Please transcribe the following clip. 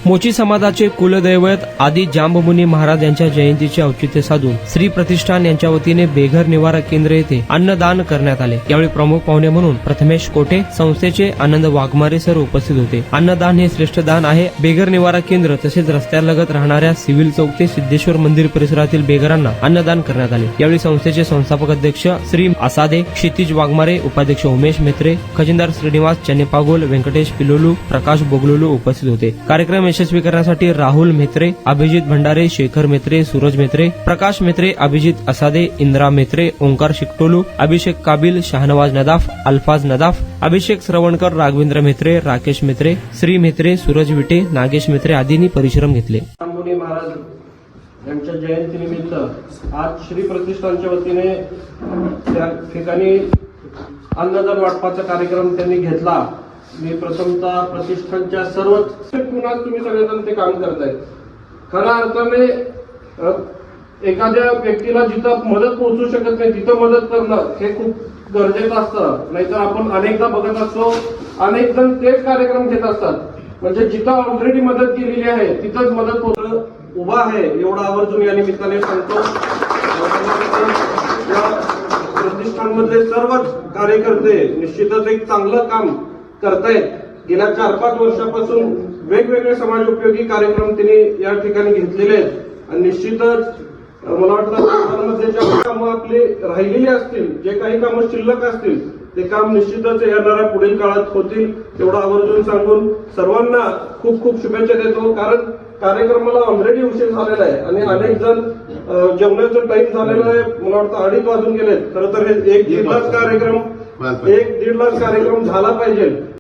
मोची समाजाचे कुलदैवत आदि जांबमुनी महाराज यांच्या जयंतीचे औचित्य साधून श्री प्रतिष्ठान यांच्या वतीने बेघर निवारा केंद्र येथे अन्नदान करण्यात आले। यावेळी प्रमुख पाहुणे म्हणून प्रथमेश कोठे, संस्थेचे आनंद वाघमारे सर उपस्थित होते। अन्नदान हे श्रेष्ठ दान आहे। बेघर निवारा केंद्र तसेच रस्त्यालगत राहणाऱ्या सिव्हिल चौक ते सिद्धेश्वर मंदिर परिसरातील बेघरांना अन्नदान करण्यात आले। यावेळी संस्थेचे संस्थापक अध्यक्ष श्री आसादे, क्षितिज वाघमारे, उपाध्यक्ष उमेश मेत्रे, खजिनदार श्रीनिवास चन्नेपागोल, व्यंकटेश पिलोलू, प्रकाश बोगलोलू उपस्थित होते। कार्यक्रम यशस्वी करण्यासाठी राहुल मेत्रे, अभिजित भंडारे, शेखर मेत्रे, सूरज मेत्रे, प्रकाश मेत्रे, अभिजित असादे, इंद्रा मेत्रे, ओंकार शिकटोलू, अभिषेक काबिल, शाहनवाज नदाफ, अल्फाज नदाफ, अभिषेक श्रवणकर, राघवेंद्र मेत्रे, राकेश मेत्रे, श्री मेत्रे, सूरज विटे, नागेश मेत्रे आदींनी परिश्रम घेतले। जांबमुनी महाराज यांच्या जयंतीनिमित्त आज श्री प्रतिष्ठानच्या वतीने त्या ठिकाणी अन्नदान वाटपाचा कार्यक्रम त्यांनी घेतला। मी प्रथमतः प्रतिष्ठानच्या सर्वच पुन्हा तुम्ही सगळेजण ते काम करतायत। खऱ्या अर्थाने एखाद्या व्यक्तीला जिथं मदत पोहोचू शकत नाही तिथं मदत करणं हे खूप गरजेचं असतं। नाहीतर आपण अनेकदा बघत असतो, अनेक जण तेच कार्यक्रम घेत असतात, म्हणजे जिथं ऑलरेडी मदत केलेली आहे तिथंच मदत पोहोचणं उभा आहे एवढा आवर्जून या निमित्ताने सांगतो। प्रतिष्ठानमधले सर्वच कार्यकर्ते निश्चितच एक चांगलं काम करतायत। गेल्या 4-5 वर्षापासून वेगवेगळे समाज उपयोगी कार्यक्रम त्यांनी या ठिकाणी घेतलेले आहेत आणि निश्चितच मला वाटतं जे कामं आपली राहिलेली असतील, जे काही कामं शिल्लक असतील ते काम निश्चितच येणाऱ्या पुढील काळात होतील एवढं आवर्जून सांगून सर्वांना खूप खूप शुभेच्छा देतो। कारण कार्यक्रमाला ऑलरेडी उशीर झालेला आहे आणि अनेक जण जेवणाचा टाइम झालेला आहे, मला वाटतं 2:30 वाजून गेलेत। खरं तर हे 1-1.5 लाख कार्यक्रम झाला पाहिजे।